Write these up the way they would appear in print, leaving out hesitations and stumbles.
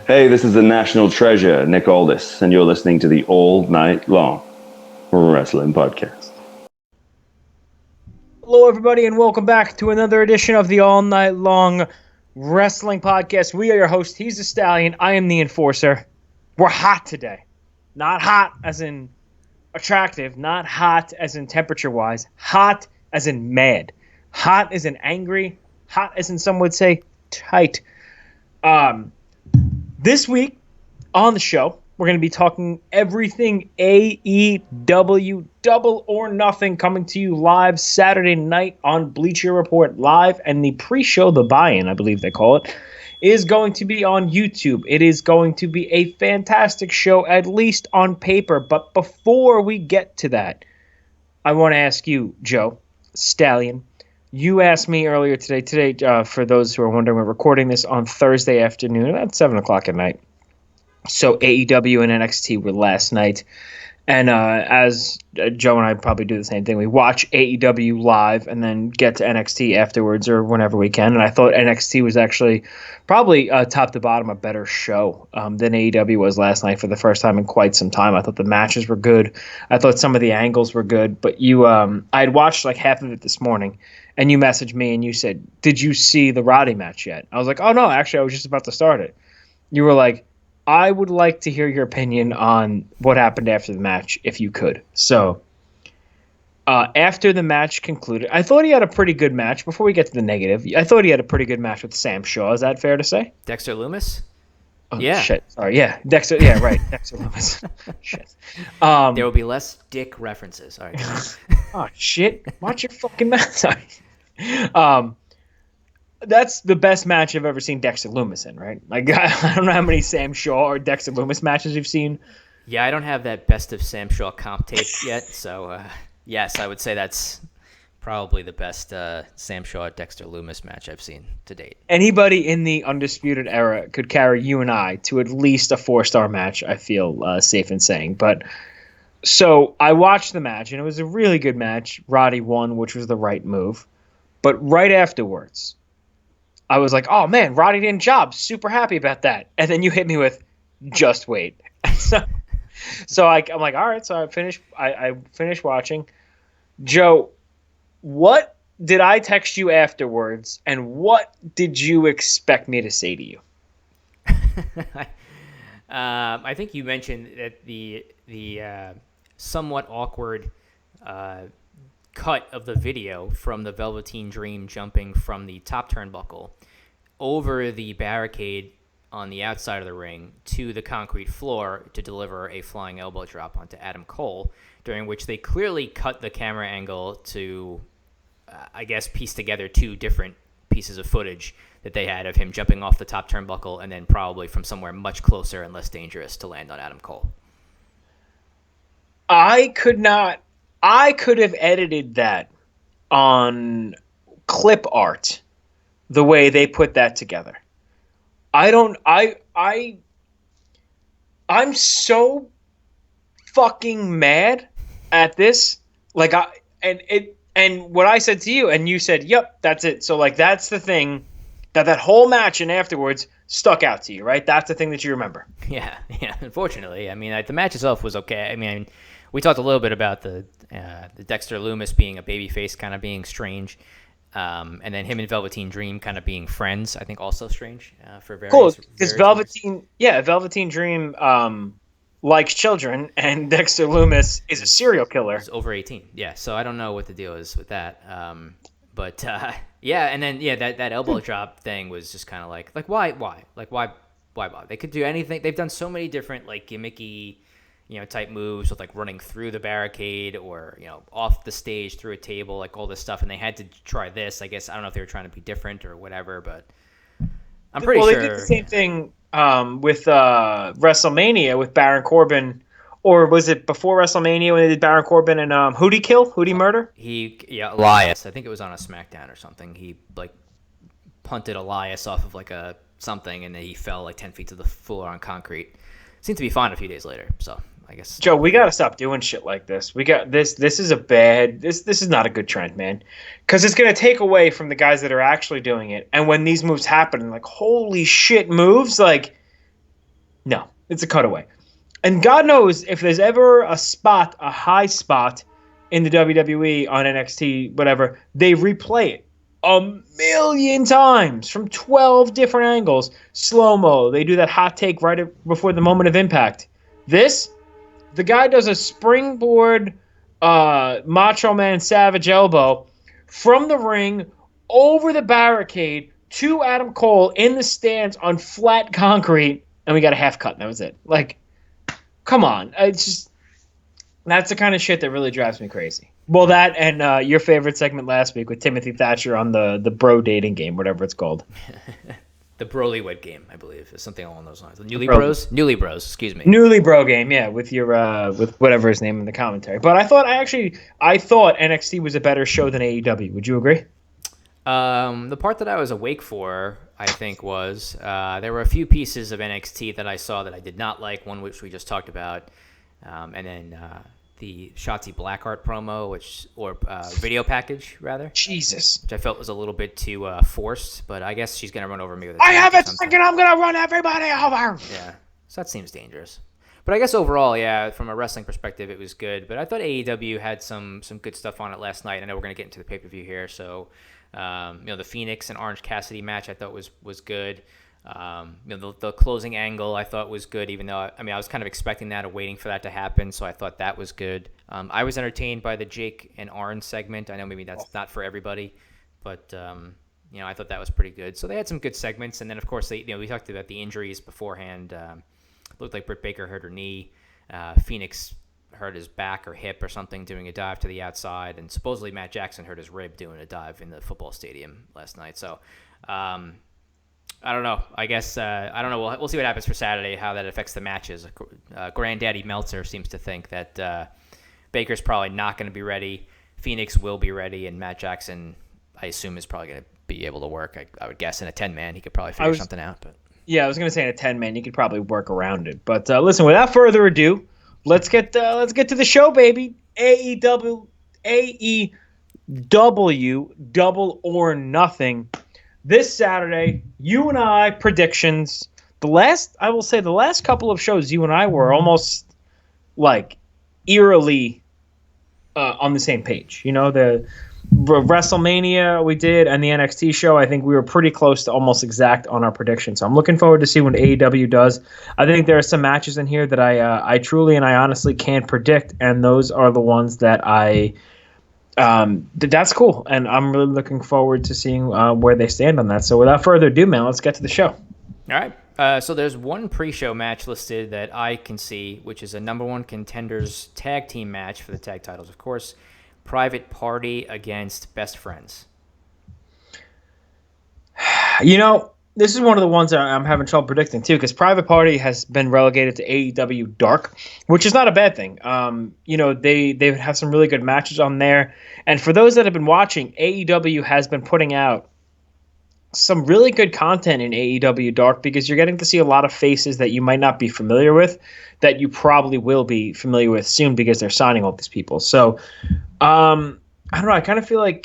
Hey, this is the national treasure, Nick Aldis, and you're listening to the All Night Long Wrestling Podcast. Hello, everybody, and welcome back to another edition of the All Night Long Wrestling Podcast. We are your host. He's the Stallion. I am the Enforcer. We're hot today. Not hot as in attractive. Not hot as in temperature-wise. Hot as in mad. Hot as in angry. Hot as in some would say tight. This week on the show, we're going to be talking everything AEW Double or Nothing, coming to you live Saturday night on Bleacher Report Live, and the pre-show, the buy-in, I believe they call it, is going to be on YouTube. It is going to be a fantastic show, at least on paper. But before we get to that, I want to ask you, Joe Stallion. You asked me earlier today, for those who are wondering, we're recording this on Thursday afternoon, about 7 o'clock at night. So AEW and NXT were last night. And as Joe and I probably do the same thing, we watch AEW live and then get to NXT afterwards or whenever we can. And I thought NXT was actually probably top to bottom a better show than AEW was last night for the first time in quite some time. I thought the matches were good. I thought some of the angles were good. But I had watched like half of it this morning, and you messaged me and you said, "Did you see the Roddy match yet?" I was like, "Oh, no, actually, I was just about to start it." You were like, "I would like to hear your opinion on what happened after the match, if you could." So, after the match concluded, I thought he had a pretty good match. Before we get to the negative, I thought he had a pretty good match with Sam Shaw. Is that fair to say? Dexter Lumis? Oh, yeah. Shit. Sorry. Yeah. Dexter. Yeah, right. Dexter Lumis. Shit. There will be less dick references. All right. Oh, shit. Watch your fucking mouth. Sorry. That's the best match I've ever seen Dexter Lumis in, right? Like, I don't know how many Sam Shaw or Dexter Lumis matches you've seen. Yeah, I don't have that best of Sam Shaw comp tape yet, so yes, I would say that's probably the best Sam Shaw Dexter Lumis match I've seen to date. Anybody in the Undisputed Era could carry you and I to at least a 4-star match, I feel safe in saying. But so I watched the match, and it was a really good match. Roddy won, which was the right move. But right afterwards, I was like, "Oh man, Roddy didn't job. Super happy about that." And then you hit me with, "Just wait." so I'm like, all right. So I finished watching. Joe, what did I text you afterwards, and what did you expect me to say to you? I think you mentioned that the somewhat awkward cut of the video from the Velveteen Dream jumping from the top turnbuckle over the barricade on the outside of the ring to the concrete floor to deliver a flying elbow drop onto Adam Cole, during which they clearly cut the camera angle to, I guess, piece together two different pieces of footage that they had of him jumping off the top turnbuckle and then probably from somewhere much closer and less dangerous to land on Adam Cole. I could have edited that on clip art the way they put that together. I'm so fucking mad at this. Like and what I said to you, and you said, "Yep, that's it." So like that's the thing that whole match and afterwards stuck out to you, right? That's the thing that you remember. Yeah. Unfortunately, I mean, the match itself was okay. I mean, we talked a little bit about the Dexter Lumis being a babyface, kind of being strange, and then him and Velveteen Dream kind of being friends. I think also strange for various. Cool, because Velveteen Dream likes children, and Dexter Lumis is a serial killer. He's over 18. Yeah, so I don't know what the deal is with that. But yeah, and then that elbow drop thing was just kind of like why bother? They could do anything. They've done so many different like gimmicky, type moves with like running through the barricade or, off the stage through a table, like all this stuff. And they had to try this. I guess, I don't know if they were trying to be different or whatever, but I'm pretty sure. Well, they did the same thing with WrestleMania with Baron Corbin, or was it before WrestleMania when they did Baron Corbin and who'd he kill? Who'd he murder? Elias. I think it was on a SmackDown or something. He like punted Elias off of like a something, and then he fell like 10 feet to the floor on concrete. Seemed to be fine a few days later. So I guess, Joe, we got to stop doing shit like this. We got this. This is a bad. This is not a good trend, man. Because it's gonna take away from the guys that are actually doing it. And when these moves happen, like holy shit moves, like No, it's a cutaway. And God knows if there's ever a high spot in the WWE on NXT, whatever, they replay it a million times from 12 different angles. Slow-mo. They do that hot take right before the moment of impact. This, the guy does a springboard Macho Man Savage elbow from the ring over the barricade to Adam Cole in the stands on flat concrete, and we got a half cut, and that was it. Like, come on. It's just, that's the kind of shit that really drives me crazy. Well, that and your favorite segment last week with Timothy Thatcher on the bro dating game, whatever it's called. The Broly-Wed game, I believe, is something along those lines. The Newly Bros, excuse me. Newly Bro game, yeah, with your with whatever his name in the commentary. But I thought NXT was a better show than AEW. Would you agree? The part that I was awake for, I think, was there were a few pieces of NXT that I saw that I did not like. One which we just talked about, and then the Shotzi Blackheart promo, or video package rather. Jesus, which I felt was a little bit too forced. But I guess she's gonna run over me with. I have a second. I'm gonna run everybody over. Yeah, so that seems dangerous. But I guess overall, yeah, from a wrestling perspective, it was good. But I thought AEW had some good stuff on it last night. I know we're gonna get into the pay-per-view here, so. The Phoenix and Orange Cassidy match I thought was good. The closing angle I thought was good, even though I was kind of expecting that or waiting for that to happen, so I thought that was good. I was entertained by the Jake and Arn segment. I know maybe that's not for everybody, but I thought that was pretty good. So they had some good segments, and then of course we talked about the injuries beforehand. Looked like Britt Baker hurt her knee. Phoenix hurt his back or hip or something doing a dive to the outside, and supposedly Matt Jackson hurt his rib doing a dive in the football stadium last night. So I don't know. I guess I don't know. We'll see what happens for Saturday, how that affects the matches. Granddaddy Meltzer seems to think that Baker's probably not going to be ready. Phoenix will be ready, and Matt Jackson, I assume, is probably going to be able to work. I would guess in a 10-man he could probably figure something out. But yeah, I was going to say in a 10-man you could probably work around it. But listen, without further ado, let's get to the show, baby. AEW Double or Nothing. This Saturday, you and I predictions. The last couple of shows, you and I were almost like eerily on the same page. The WrestleMania we did and the NXT show, I think we were pretty close to almost exact on our predictions. So I'm looking forward to see what AEW does. I think there are some matches in here that I truly and I honestly can't predict, and those are the ones that that's cool, and I'm really looking forward to seeing where they stand on that. So without further ado, man, let's get to the show. All right. So there's one pre-show match listed that I can see, which is a number one contenders tag team match for the tag titles, of course. Private Party against Best Friends. This is one of the ones that I'm having trouble predicting too, because Private Party has been relegated to AEW Dark, which is not a bad thing. They have some really good matches on there, and for those that have been watching, AEW has been putting out some really good content in AEW Dark, because you're getting to see a lot of faces that you might not be familiar with, that you probably will be familiar with soon because they're signing all these people. So, I don't know. I kind of feel like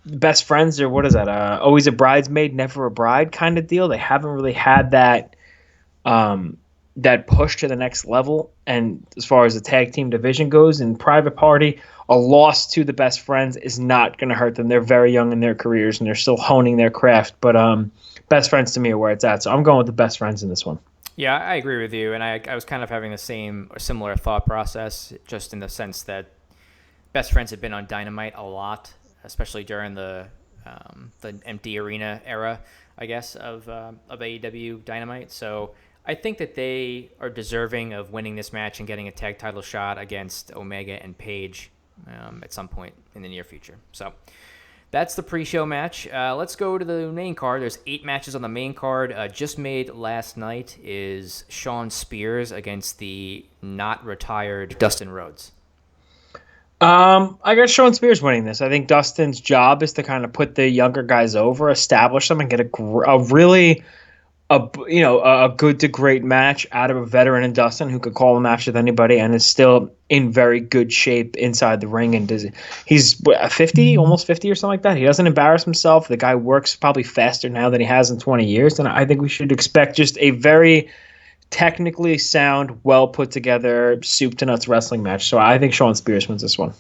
Best Friends, or what is that? Always a bridesmaid, never a bride kind of deal. They haven't really had that push to the next level. And as far as the tag team division goes, in Private Party, a loss to the Best Friends is not going to hurt them. They're very young in their careers and they're still honing their craft. But Best Friends to me are where it's at. So I'm going with the Best Friends in this one. Yeah, I agree with you. And I was kind of having the same or similar thought process, just in the sense that Best Friends had been on Dynamite a lot, especially during the empty arena era, I guess, of AEW Dynamite. So I think that they are deserving of winning this match and getting a tag title shot against Omega and Page at some point in the near future. So that's the pre-show match. Let's go to the main card. There's 8 matches on the main card. Just made last night is Shawn Spears against the not retired Dustin Rhodes. I got Shawn Spears winning this. I think Dustin's job is to kind of put the younger guys over, establish them, and get a good to great match out of a veteran in Dustin who could call a match with anybody and is still in very good shape inside the ring. And he's 50, almost 50 or something like that. He doesn't embarrass himself. The guy works probably faster now than he has in 20 years. And I think we should expect just a very technically sound, well put together, soup to nuts wrestling match. So I think Shawn Spears wins this one.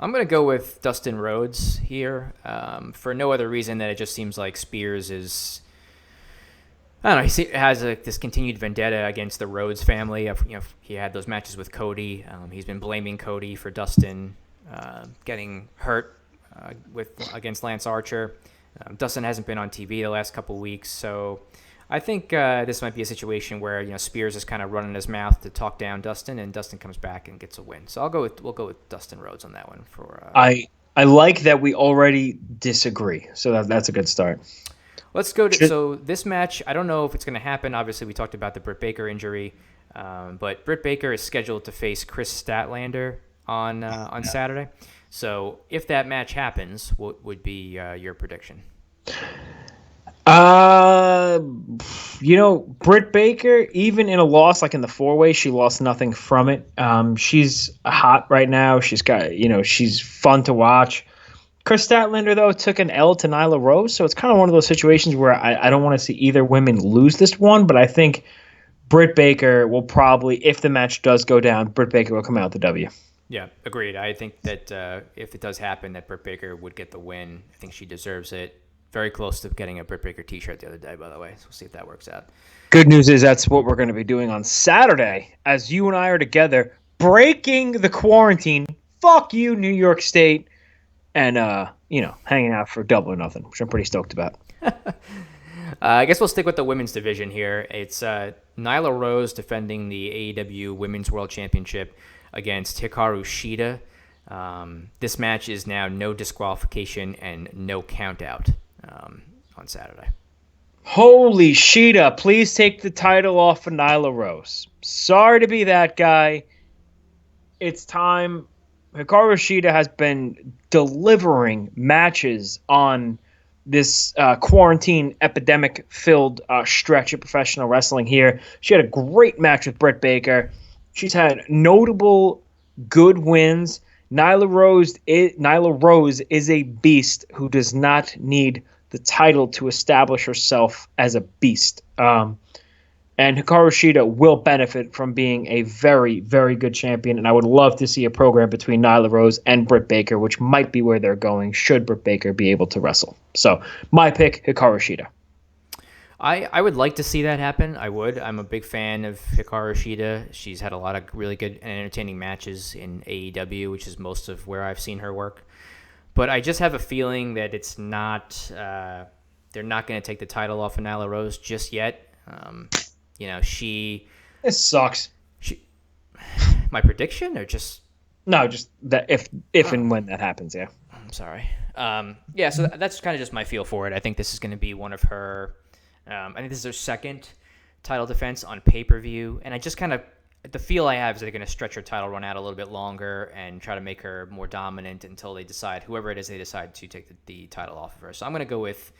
I'm going to go with Dustin Rhodes here for no other reason than it just seems like Spears is, I don't know, he has this continued vendetta against the Rhodes family. He had those matches with Cody. He's been blaming Cody for Dustin getting hurt against Lance Archer. Dustin hasn't been on TV the last couple weeks, so I think this might be a situation where Spears is kind of running his mouth to talk down Dustin, and Dustin comes back and gets a win. So we'll go with Dustin Rhodes on that one. I like that we already disagree, so that's a good start. Let's go to so this match. I don't know if it's going to happen. Obviously, we talked about the Britt Baker injury, but Britt Baker is scheduled to face Chris Statlander on Saturday. So if that match happens, what would be your prediction? Britt Baker, even in a loss like in the 4-way, she lost nothing from it. She's hot right now. She's got, she's fun to watch. Chris Statlander, though, took an L to Nyla Rose, so it's kind of one of those situations where I don't want to see either women lose this one, but I think Britt Baker will probably, if the match does go down, Britt Baker will come out with the W. Yeah, agreed. I think that if it does happen, that Britt Baker would get the win. I think she deserves it. Very close to getting a Britt Baker t-shirt the other day, by the way. So we'll see if that works out. Good news is that's what we're going to be doing on Saturday, as you and I are together, breaking the quarantine. Fuck you, New York State. And, hanging out for Double or Nothing, which I'm pretty stoked about. I guess we'll stick with the women's division here. It's Nyla Rose defending the AEW Women's World Championship against Hikaru Shida. This match is now no disqualification and no count-out on Saturday. Holy Shida, please take the title off of Nyla Rose. Sorry to be that guy. It's time. Hikaru Shida has been delivering matches on this quarantine epidemic-filled stretch of professional wrestling here. She had a great match with Britt Baker. She's had notable good wins. Nyla Rose is a beast who does not need the title to establish herself as a beast. And Hikaru Shida will benefit from being a very, very good champion. And I would love to see a program between Nyla Rose and Britt Baker, which might be where they're going should Britt Baker be able to wrestle. So my pick, Hikaru Shida. I would like to see that happen. I would. I'm a big fan of Hikaru Shida. She's had a lot of really good and entertaining matches in AEW, which is most of where I've seen her work. But I just have a feeling that it's not they're not going to take the title off of Nyla Rose just yet. This sucks. My prediction or just... No, just that if and when that happens, yeah. I'm sorry. So that's kind of just my feel for it. I think this is going to be one of her... I think this is her second title defense on pay-per-view, and I just kind of... The feel I have is they're going to stretch her title run out a little bit longer and try to make her more dominant until they decide, whoever it is they decide to take the title off of her. So I'm going to go with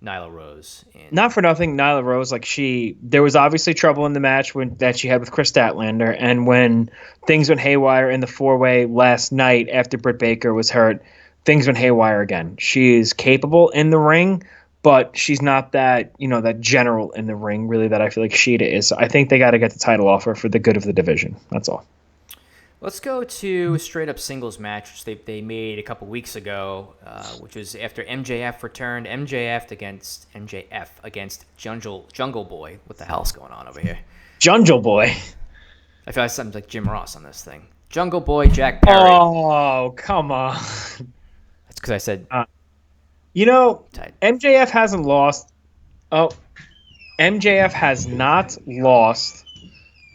Nyla Rose. Not for nothing, Nyla Rose, there was obviously trouble in the match that she had with Chris Statlander, and when things went haywire in the 4-way last night after Britt Baker was hurt, things went haywire again. She is capable in the ring, but she's not that, that general in the ring, really, that I feel like Shida is. So I think they got to get the title off her for the good of the division. That's all. Let's go to a straight-up singles match, which they made a couple weeks ago, which was after MJF returned. MJF against Jungle Boy. What the hell's going on over here? Jungle Boy. I feel like something like Jim Ross on this thing. Jungle Boy, Jack Perry. Oh, come on. That's because I said... MJF hasn't lost. Oh, MJF has not lost.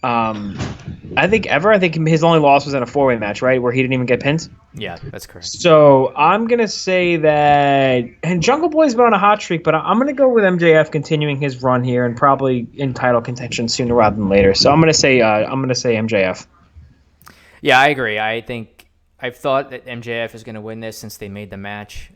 I think ever. I think his only loss was in a 4-way match, right, where he didn't even get pinned. Yeah, that's correct. So I'm gonna say that, and Jungle Boy's been on a hot streak, but I'm gonna go with MJF continuing his run here and probably in title contention sooner rather than later. So I'm gonna say MJF. Yeah, I agree. I think I've thought that MJF is gonna win this since they made the match.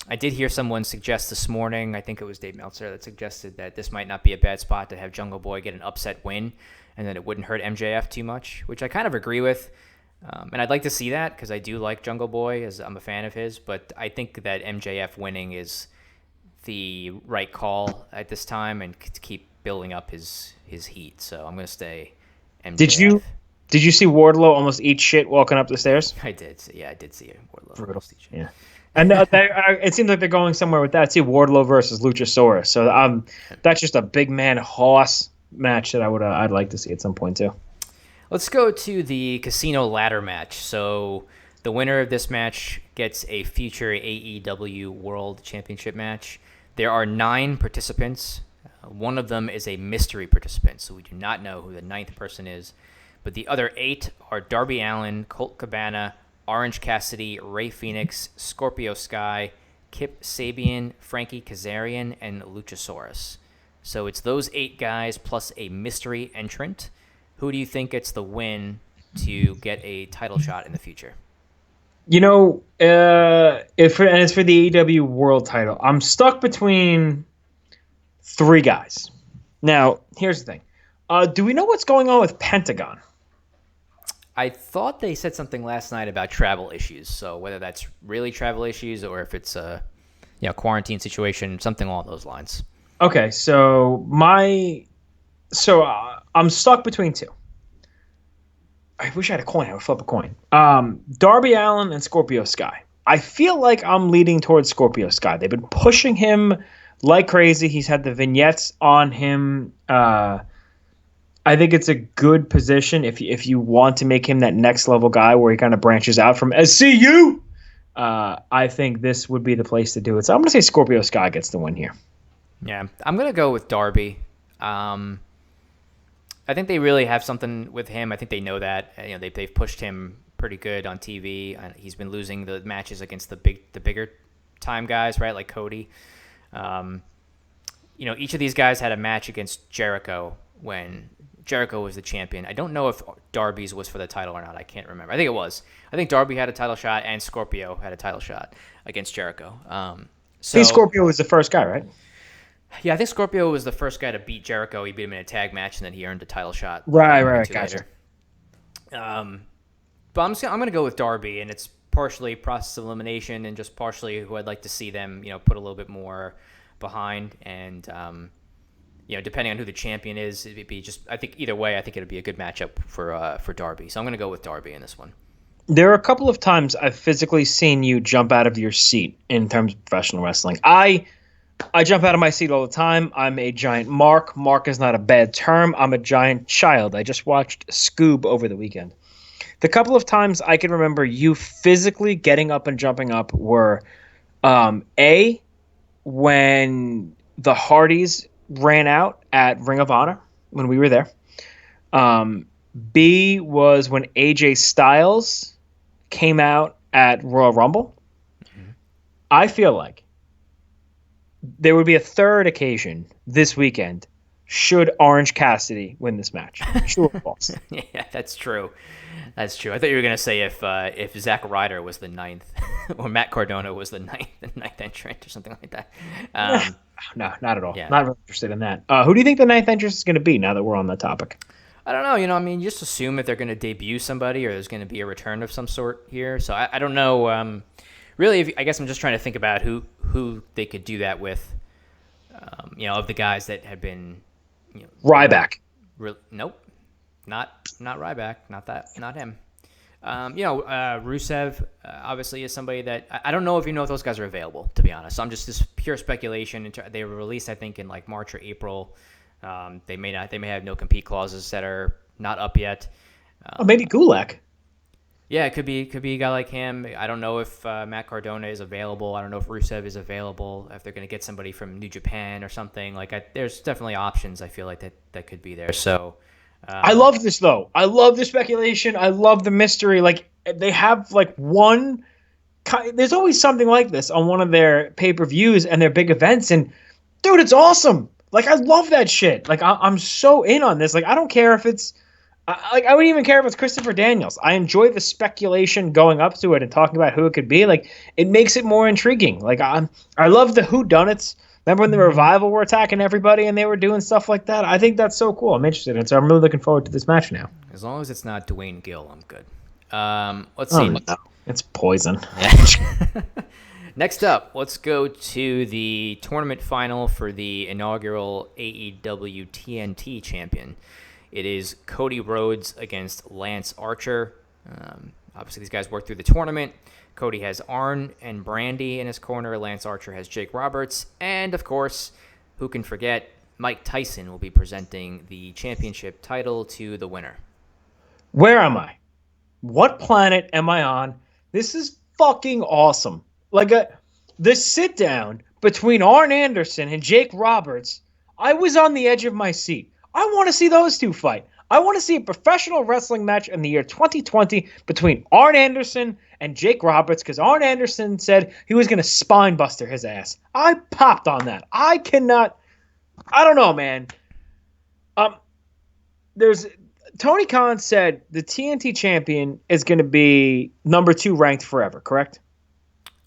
I did hear someone suggest this morning, I think it was Dave Meltzer, that suggested that this might not be a bad spot to have Jungle Boy get an upset win and that it wouldn't hurt MJF too much, which I kind of agree with. And I'd like to see that because I do like Jungle Boy, as I'm a fan of his, but I think that MJF winning is the right call at this time and to keep building up his heat. So I'm gonna stay MJF. Did you see Wardlow almost eat shit walking up the stairs? I did. Yeah, I did see Wardlow. Brutal. Yeah. And it seems like they're going somewhere with that. See Wardlow versus Luchasaurus. So that's just a big man horse match that I'd like to see at some point too. Let's go to the casino ladder match. So the winner of this match gets a future AEW World Championship match. There are 9 participants. One of them is a mystery participant, so we do not know who the 9th person is. But the other 8 are Darby Allin, Colt Cabana, Orange Cassidy, Rey Fenix, Scorpio Sky, Kip Sabian, Frankie Kazarian, and Luchasaurus. So it's those 8 guys plus a mystery entrant. Who do you think gets the win to get a title shot in the future? You know, it's for the AEW World title. I'm stuck between 3 guys. Now, here's the thing. Do we know what's going on with Pentagon? I thought they said something last night about travel issues. So whether that's really travel issues or if it's a quarantine situation, something along those lines. Okay, so I'm stuck between 2. I wish I had a coin. I would flip a coin. Darby Allin and Scorpio Sky. I feel like I'm leading towards Scorpio Sky. They've been pushing him like crazy. He's had the vignettes on him. I think it's a good position if you want to make him that next level guy where he kind of branches out from SCU. I think this would be the place to do it. So I'm going to say Scorpio Sky gets the win here. Yeah, I'm going to go with Darby. I think they really have something with him. I think they know that. They've pushed him pretty good on TV. He's been losing the matches against the bigger time guys, right? Like Cody. Each of these guys had a match against Jericho when Jericho was the champion. I don't know if Darby's was for the title or not. I can't remember. I think it was. I think Darby had a title shot and Scorpio had a title shot against Jericho. I think Scorpio was the first guy, right? Yeah, I think Scorpio was the first guy to beat Jericho. He beat him in a tag match, and then he earned a title shot. Right, gotcha. But I'm going to go with Darby, and it's partially process of elimination and just partially who I'd like to see them, put a little bit more behind. And, depending on who the champion is, it'd be just, I think either way, I think it'd be a good matchup for Darby. So I'm going to go with Darby in this one. There are a couple of times I've physically seen you jump out of your seat in terms of professional wrestling. I jump out of my seat all the time. I'm a giant mark. Mark is not a bad term. I'm a giant child. I just watched Scoob over the weekend. The couple of times I can remember you physically getting up and jumping up were A, when the Hardys ran out at Ring of Honor when we were there. B was when AJ Styles came out at Royal Rumble. Mm-hmm. I feel like there would be a third occasion this weekend should Orange Cassidy win this match. True or false? Yeah, that's true. That's true. I thought you were going to say if Zack Ryder was the 9th or Matt Cardona was the ninth entrant or something like that. No, not at all. Yeah. Not really interested in that. Who do you think the 9th entrant is going to be now that we're on the topic? I don't know. Just assume if they're going to debut somebody or there's going to be a return of some sort here. So I don't know. Really, I guess I'm just trying to think about who they could do that with, of the guys that have been, Ryback. Nope, not Ryback, not him. Rusev obviously is somebody that I don't know if those guys are available, to be honest. So I'm just this pure speculation. They were released, I think, in like March or April. They may have no compete clauses that are not up yet. Maybe Gulak. Yeah, it could be a guy like him. I don't know if Matt Cardona is available. I don't know if Rusev is available. If they're going to get somebody from New Japan or something there's definitely options. I feel like that could be there. So I love this though. I love the speculation. I love the mystery. Like they have like one. There's always something like this on one of their pay-per-views and their big events, and dude, it's awesome. Like I love that shit. Like I'm so in on this. Like I don't care if it's. I wouldn't even care if it's Christopher Daniels. I enjoy the speculation going up to it and talking about who it could be. Like it makes it more intriguing. Like I love the whodunits. Remember when the Revival were attacking everybody and they were doing stuff like that? I think that's so cool. I'm interested in it, so I'm really looking forward to this match now. As long as it's not Dwayne Gill, I'm good. Let's see. No. It's poison. Yeah. Next up, let's go to the tournament final for the inaugural AEW TNT champion. It is Cody Rhodes against Lance Archer. Obviously, these guys worked through the tournament. Cody has Arn and Brandy in his corner. Lance Archer has Jake Roberts. And, of course, who can forget, Mike Tyson will be presenting the championship title to the winner. Where am I? What planet am I on? This is fucking awesome. Like the sit down between Arn Anderson and Jake Roberts, I was on the edge of my seat. I want to see those two fight. I want to see a professional wrestling match in the year 2020 between Arn Anderson and Jake Roberts, because Arn Anderson said he was going to spine buster his ass. I popped on that. I don't know, man. Tony Khan said the TNT champion is going to be number 2 ranked forever, correct?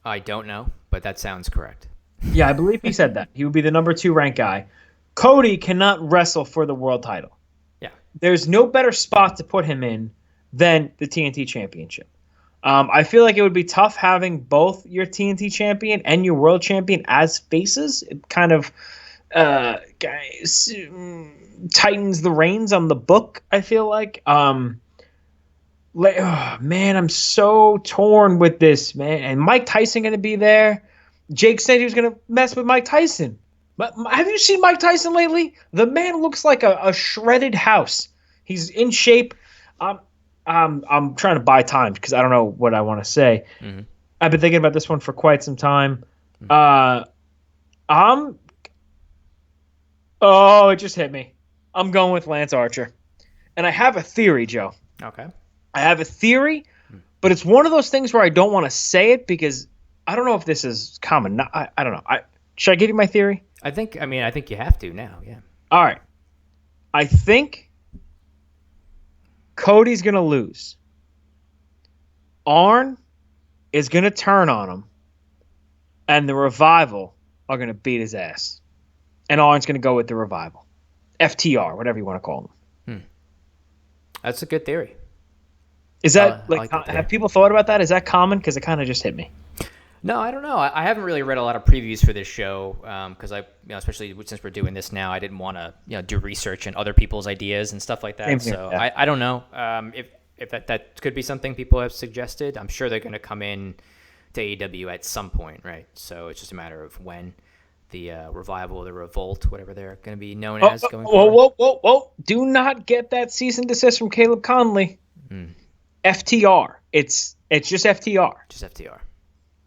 I don't know, but that sounds correct. Yeah, I believe he said that. He would be the number 2 ranked guy. Cody cannot wrestle for the world title. Yeah. There's no better spot to put him in than the TNT championship. I feel like it would be tough having both your TNT champion and your world champion as faces. It kind of tightens the reins on the book, I feel like. Man, I'm so torn with this, man. And Mike Tyson going to be there. Jake said he was going to mess with Mike Tyson. But have you seen Mike Tyson lately? The man looks like a shredded house. He's in shape. I'm trying to buy time because I don't know what I want to say. Mm-hmm. I've been thinking about this one for quite some time. Mm-hmm. It just hit me. I'm going with Lance Archer. And I have a theory, Joe. Okay. I have a theory, but it's one of those things where I don't want to say it because I don't know if this is common. I don't know. Should I give you my theory? I think you have to now, yeah. All right. I think Cody's going to lose. Arn is going to turn on him, and the Revival are going to beat his ass. And Arn's going to go with the Revival. FTR, whatever you want to call them. That's a good theory. Is that have people thought about that? Is that common? Because it kind of just hit me. No, I don't know. I haven't really read a lot of previews for this show because especially since we're doing this now, I didn't want to do research and other people's ideas and stuff like that. I don't know if that could be something people have suggested. I'm sure they're going to come in to AEW at some point, right? So it's just a matter of when the Revival or the Revolt, whatever they're going to be known as, going forward. Whoa! Do not get that cease and desist from Caleb Conley. FTR. It's just FTR. Just FTR.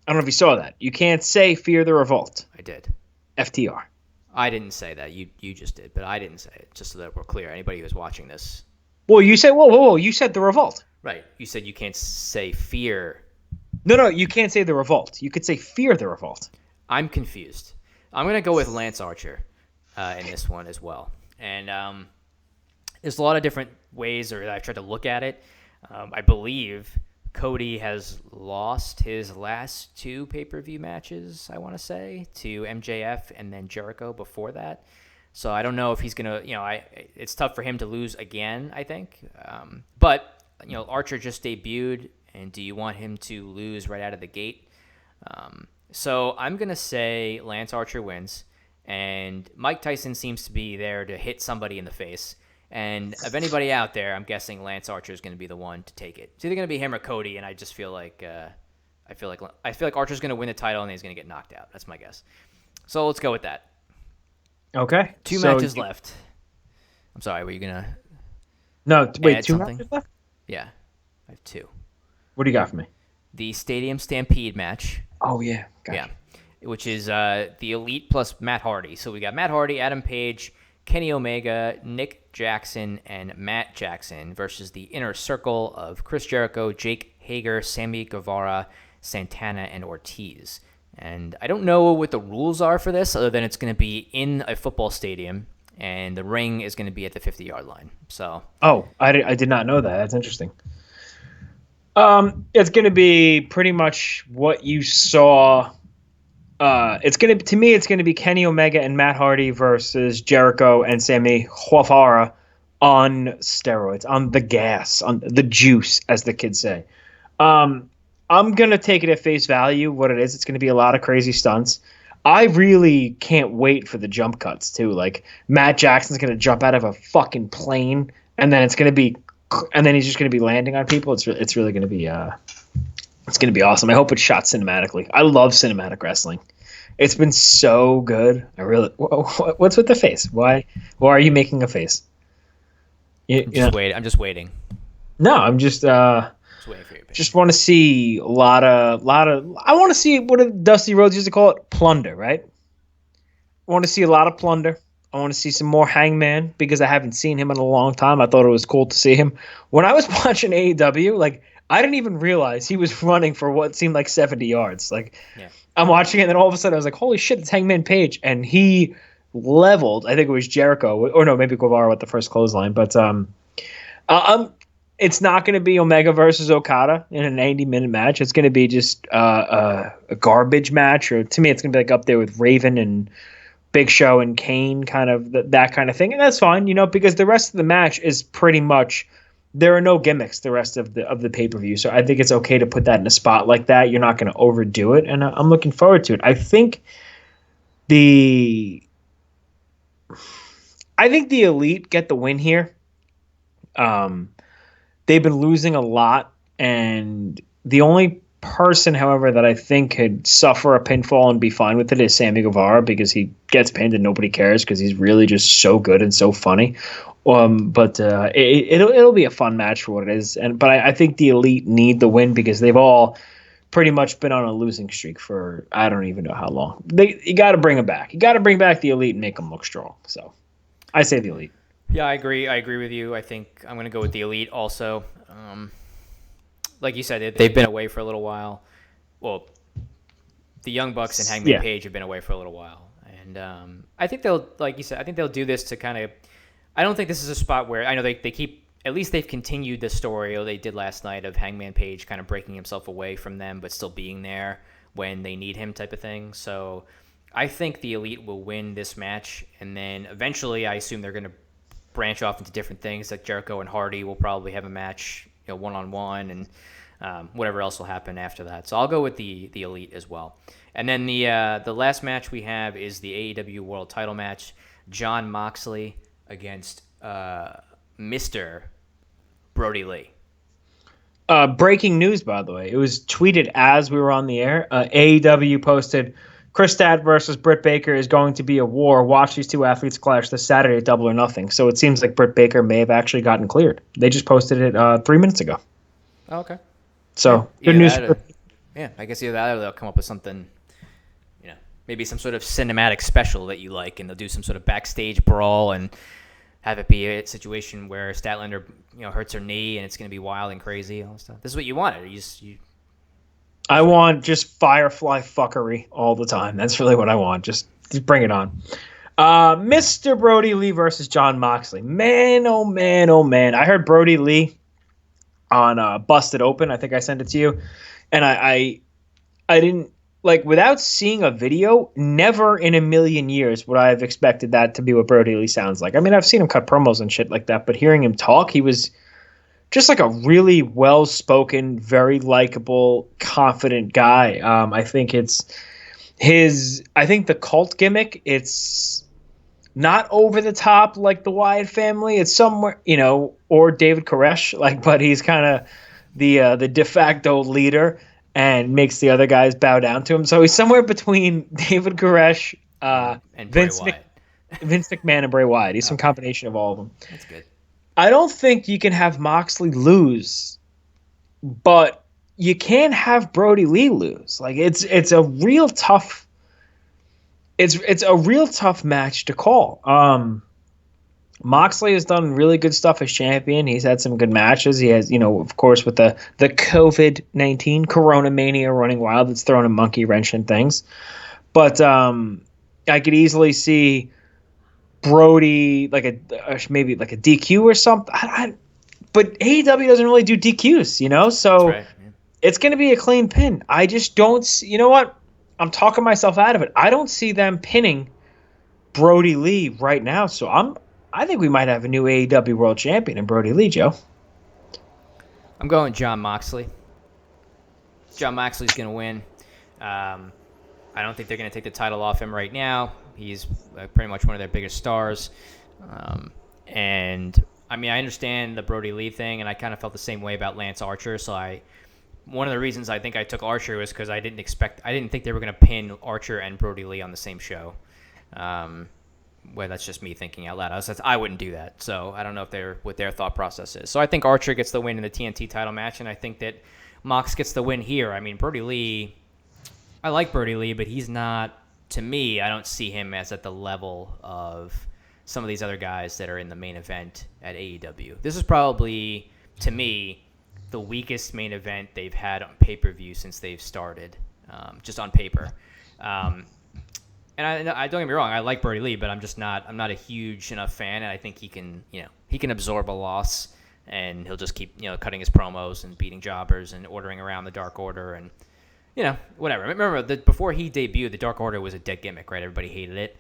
I don't know if you saw that. You can't say Fear the Revolt. I did. FTR. I didn't say that. You just did, but I didn't say it, just so that we're clear. Anybody who's watching this. Well, you said, whoa. You said the Revolt. Right. You said you can't say Fear. No, you can't say the Revolt. You could say Fear the Revolt. I'm confused. I'm going to go with Lance Archer in this one as well. And there's a lot of different ways that I've tried to look at it. I believe Cody has lost his last 2 pay-per-view matches, I want to say, to MJF and then Jericho before that. So I don't know if he's going to, it's tough for him to lose again, I think. But Archer just debuted, and do you want him to lose right out of the gate? So I'm going to say Lance Archer wins, and Mike Tyson seems to be there to hit somebody in the face. And of anybody out there, I'm guessing Lance Archer is going to be the one to take it. It's either going to be him or Cody, and I just feel like Archer's going to win the title and he's going to get knocked out. That's my guess. So let's go with that. Okay. 2 matches left. I'm sorry, were you going to? No, wait, 2 matches left? Yeah, I have 2. What do you got for me? The Stadium Stampede match. Oh yeah, gotcha. Yeah, which is the Elite plus Matt Hardy. So we got Matt Hardy, Adam Page, Kenny Omega, Nick Jackson, and Matt Jackson versus the Inner Circle of Chris Jericho, Jake Hager, Sammy Guevara, Santana, and Ortiz. And I don't know what the rules are for this other than it's going to be in a football stadium, and the ring is going to be at the 50-yard line. So. Oh, I did not know that. That's interesting. It's going to be pretty much what you saw. It's going to be Kenny Omega and Matt Hardy versus Jericho and Sammy Guevara on steroids, on the gas, on the juice, as the kids say. I'm going to take it at face value, what it is. It's going to be a lot of crazy stunts. I really can't wait for the jump cuts, too. Like, Matt Jackson's going to jump out of a fucking plane, and then it's going to be, and then he's just going to be landing on people. It's really going to be, it's going to be awesome. I hope it's shot cinematically. I love cinematic wrestling. It's been so good. What's with the face? Why are you making a face? I'm just waiting. No, I'm just waiting for your opinion. Just want to see a lot of. I want to see what Dusty Rhodes used to call it, plunder. Right. I want to see a lot of plunder. I want to see some more Hangman because I haven't seen him in a long time. I thought it was cool to see him when I was watching AEW. Like, I didn't even realize he was running for what seemed like 70 yards. Like, yeah. I'm watching it, and then all of a sudden I was like, holy shit, it's Hangman Page. And he leveled, I think it was Jericho, or no, maybe Guevara with the first clothesline. But it's not going to be Omega versus Okada in a 90-minute match. It's going to be just a garbage match. Or to me, it's going to be like up there with Raven and Big Show and Kane, kind of that kind of thing. And that's fine, because the rest of the match is pretty much, there are no gimmicks the rest of the pay-per-view. So I think it's okay to put that in a spot like that. You're not going to overdo it. And I'm looking forward to it. I think the Elite get the win here. They've been losing a lot. And the only person, however, that I think could suffer a pinfall and be fine with it is Sammy Guevara, because he gets pinned and nobody cares because he's really just so good and so funny. But it'll be a fun match for what it is. But I think the Elite need the win because they've all pretty much been on a losing streak for I don't even know how long. You got to bring them back. You got to bring back the Elite and make them look strong. So I say the Elite. Yeah, I agree. I agree with you. I think I'm going to go with the Elite also. Like you said, they've been away for a little while. Well, the Young Bucks and Hangman Page have been away for a little while. And I think they'll, like you said, I think they'll do this to kind of, I don't think this is a spot where, I know they keep, at least they've continued the story they did last night of Hangman Page kind of breaking himself away from them, but still being there when they need him type of thing. So I think the Elite will win this match. And then eventually I assume they're going to branch off into different things. Like Jericho and Hardy will probably have a match, one-on-one, and whatever else will happen after that. So I'll go with the Elite as well. And then the last match we have is the AEW World Title match. Jon Moxley against Mr. Brodie Lee. Breaking news, by the way. It was tweeted as we were on the air. AEW posted, Chris Stat versus Britt Baker is going to be a war. Watch these two athletes clash this Saturday at Double or Nothing. So it seems like Britt Baker may have actually gotten cleared. They just posted it 3 minutes ago. Oh, okay. So, good news. Yeah, I guess either that or they'll come up with something, maybe some sort of cinematic special that you like, and they'll do some sort of backstage brawl and have it be a situation where Statlander, hurts her knee and it's going to be wild and crazy and all that stuff. This is what you wanted. I want just Firefly fuckery all the time. That's really what I want. Just bring it on. Mr. Brodie Lee versus Jon Moxley. Man, oh man, oh man. I heard Brodie Lee on Busted Open. I think I sent it to you. And I didn't, without seeing a video, never in a million years would I have expected that to be what Brodie Lee sounds like. I mean, I've seen him cut promos and shit like that, but hearing him talk, he was just like a really well-spoken, very likable, confident guy. I think the cult gimmick, it's not over the top like the Wyatt family. It's somewhere, or David Koresh, but he's kind of the de facto leader and makes the other guys bow down to him. So he's somewhere between David Koresh, and Vince McMahon, and Bray Wyatt. He's some combination of all of them. That's good. I don't think you can have Moxley lose, but you can have Brodie Lee lose. It's a real tough. It's a real tough match to call. Moxley has done really good stuff as champion. He's had some good matches. He has, of course, with the COVID-19 Corona Mania running wild, it's thrown a monkey wrench in things. But I could easily see Brodie maybe a DQ or something. But AEW doesn't really do DQs, so right, yeah. It's going to be a clean pin. I just don't. You know what? I'm talking myself out of it. I don't see them pinning Brodie Lee right now. So I think we might have a new AEW World Champion in Brodie Lee, Joe. I'm going Jon Moxley. John Moxley's going to win. I don't think they're going to take the title off him right now. He's pretty much one of their biggest stars. And, I mean, I understand the Brodie Lee thing, and I kind of felt the same way about Lance Archer. So one of the reasons I think I took Archer was because I didn't think they were going to pin Archer and Brodie Lee on the same show. Well, that's just me thinking out loud. I wouldn't do that. So I don't know what their thought process is. So I think Archer gets the win in the TNT title match, and I think that Mox gets the win here. I mean, Brodie Lee, I like Brodie Lee, but he's not, to me, I don't see him as at the level of some of these other guys that are in the main event at AEW. This is probably, to me, the weakest main event they've had on pay-per-view since they've started, just on paper. And I don't get me wrong, I like Brodie Lee, but I'm not a huge enough fan, and I think he can absorb a loss, and he'll just keep, cutting his promos and beating jobbers and ordering around the Dark Order and, whatever. Remember, before he debuted, the Dark Order was a dead gimmick, right? Everybody hated it.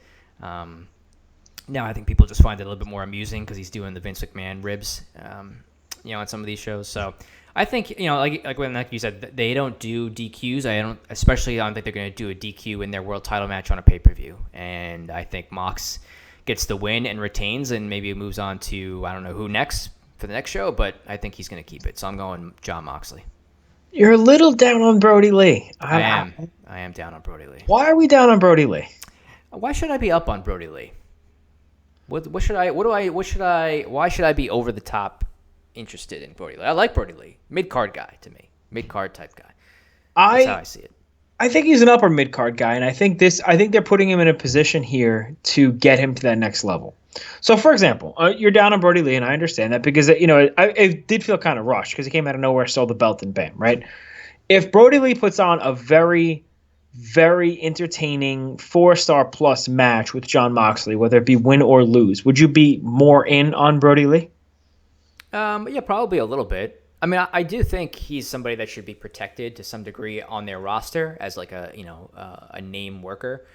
Now I think people just find it a little bit more amusing because he's doing the Vince McMahon ribs, on some of these shows. So I think, like you said, they don't do DQs. I don't think they're going to do a DQ in their world title match on a pay-per-view. And I think Mox gets the win and retains, and maybe it moves on to, I don't know who next for the next show, but I think he's going to keep it. So I'm going John Moxley. You're a little down on Brodie Lee. I am down on Brodie Lee. Why are we down on Brodie Lee? Why should I be up on Brodie Lee? Why should I be over the top interested in Brodie Lee? I like Brodie Lee. Mid-card guy to me. Mid-card type guy. That's how I see it. I think he's an upper mid-card guy, and I think they're putting him in a position here to get him to that next level. So, for example, you're down on Brodie Lee, and I understand that because, it did feel kind of rushed because he came out of nowhere, stole the belt, and bam, right? If Brodie Lee puts on a very, very entertaining 4-star plus match with John Moxley, whether it be win or lose, would you be more in on Brodie Lee? Yeah, probably a little bit. I mean, I do think he's somebody that should be protected to some degree on their roster as like a name worker,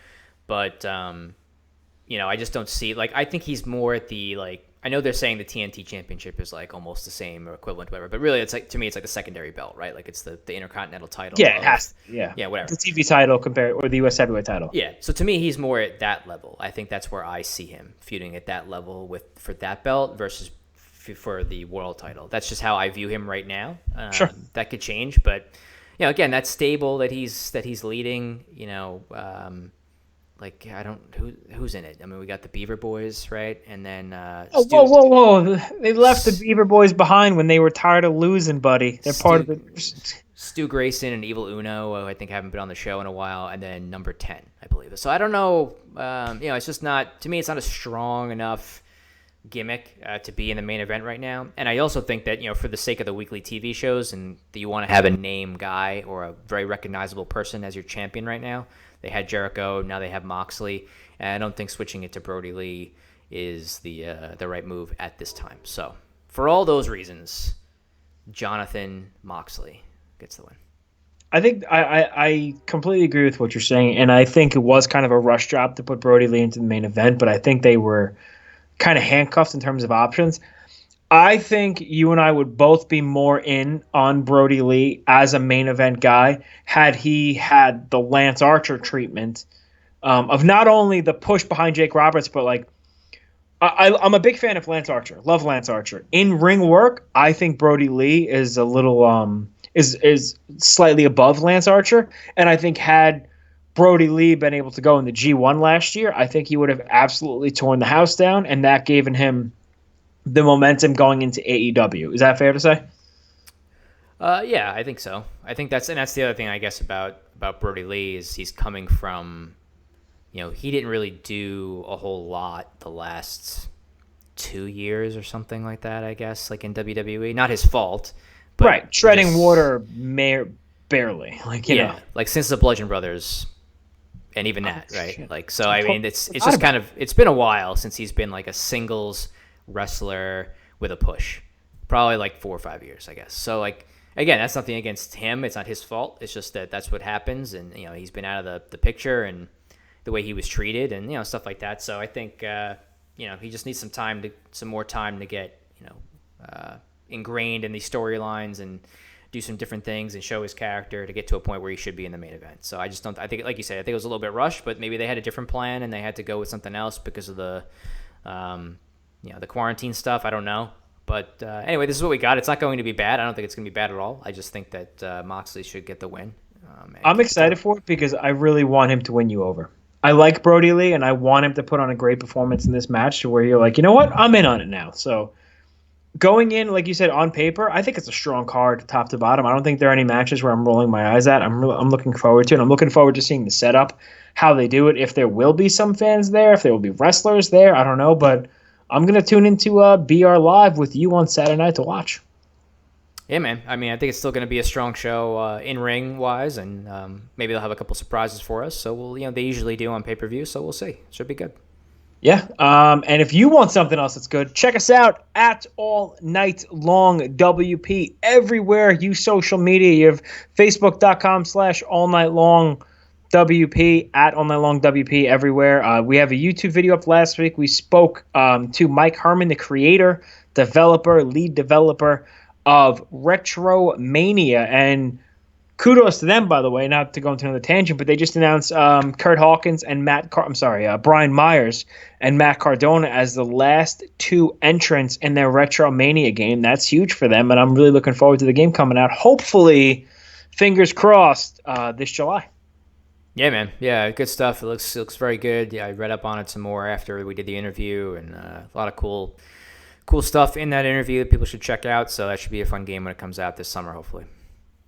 but I just don't see, I think he's more at the, I know they're saying the TNT championship is almost the same or equivalent to whatever, but really it's to me it's the secondary belt, right? It's the Intercontinental title. Yeah, it has to. Yeah, whatever. The TV title or the US heavyweight title. Yeah, so to me he's more at that level. I think that's where I see him feuding at that level for that belt versus for the world title. That's just how I view him right now. Sure. That could change, but again, that stable that he's leading, who's in it? I mean, we got the Beaver Boys, right? And then whoa! They left the Beaver Boys behind when they were tired of losing, buddy. They're part of it. Stu Grayson and Evil Uno, who I think haven't been on the show in a while, and then number 10, I believe. So I don't know. It's just not, to me, it's not a strong enough gimmick to be in the main event right now. And I also think that, for the sake of the weekly TV shows and that you want to have a name guy or a very recognizable person as your champion right now. They had Jericho, now they have Moxley, and I don't think switching it to Brodie Lee is the right move at this time. So for all those reasons, Jonathan Moxley gets the win. I think I completely agree with what you're saying, and I think it was kind of a rush job to put Brodie Lee into the main event, but I think they were kind of handcuffed in terms of options. I think you and I would both be more in on Brodie Lee as a main event guy had he had the Lance Archer treatment of not only the push behind Jake Roberts, but I'm a big fan of Lance Archer. Love Lance Archer. In ring work, I think Brodie Lee is a little is slightly above Lance Archer, and I think had Brodie Lee been able to go in the G1 last year, I think he would have absolutely torn the house down, and that gave him the momentum going into AEW. Is that fair to say? Yeah, I think so. I think that's the other thing I guess about Brodie Lee is he's coming from, he didn't really do a whole lot the last 2 years or something like that, I guess, in WWE. Not his fault. But right, treading water barely. Since the Bludgeon Brothers. And even that, right? Shit. So I mean, it's just kind of, it's been a while since he's been a singles wrestler with a push, probably 4 or 5 years, I guess. So again, that's nothing against him. It's not his fault. It's just that's what happens, and he's been out of the picture and the way he was treated, and stuff like that. So I think he just needs some more time to get ingrained in these storylines and do some different things and show his character to get to a point where he should be in the main event. So I just don't. I think, like you said, I think it was a little bit rushed, but maybe they had a different plan and they had to go with something else because of the, the quarantine stuff. I don't know. But anyway, this is what we got. It's not going to be bad. I don't think it's going to be bad at all. I just think that Moxley should get the win. I'm excited for it because I really want him to win you over. I like Brodie Lee, and I want him to put on a great performance in this match to where you're like, you know what? I'm in on it now. So going in, like you said, on paper, I think it's a strong card top to bottom. I don't think there are any matches where I'm rolling my eyes at. I'm looking forward to it. I'm looking forward to seeing the setup, how they do it, if there will be some fans there, if there will be wrestlers there. I don't know, but I'm going to tune into BR Live with you on Saturday night to watch. Yeah, man. I mean, I think it's still going to be a strong show in-ring wise, and maybe they'll have a couple surprises for us. So we'll, they usually do on pay-per-view, so we'll see. Should be good. Yeah, and if you want something else that's good, check us out at All Night Long WP everywhere. You social media. You have Facebook.com/All Night Long WP, at All Night Long WP everywhere. We have a YouTube video up last week. We spoke to Mike Herman, the creator, developer, lead developer of Retromania, and kudos to them, by the way, not to go into another tangent, but they just announced Kurt Hawkins and Brian Myers and Matt Cardona as the last two entrants in their Retromania game. That's huge for them, and I'm really looking forward to the game coming out. Hopefully, fingers crossed, this July. Yeah, man. Yeah, good stuff. It looks very good. Yeah, I read up on it some more after we did the interview, and a lot of cool stuff in that interview that people should check out. So that should be a fun game when it comes out this summer, hopefully.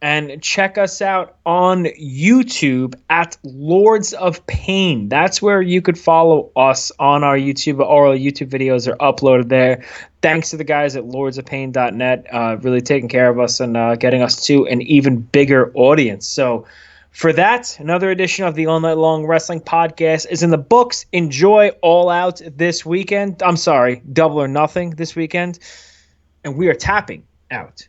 And check us out on YouTube at Lords of Pain. That's where you could follow us on our YouTube. All our YouTube videos are uploaded there. Thanks to the guys at lordsofpain.net, really taking care of us and getting us to an even bigger audience. So for that, another edition of the All Night Long Wrestling Podcast is in the books. Enjoy All Out this weekend. I'm sorry, Double or Nothing this weekend. And we are tapping out.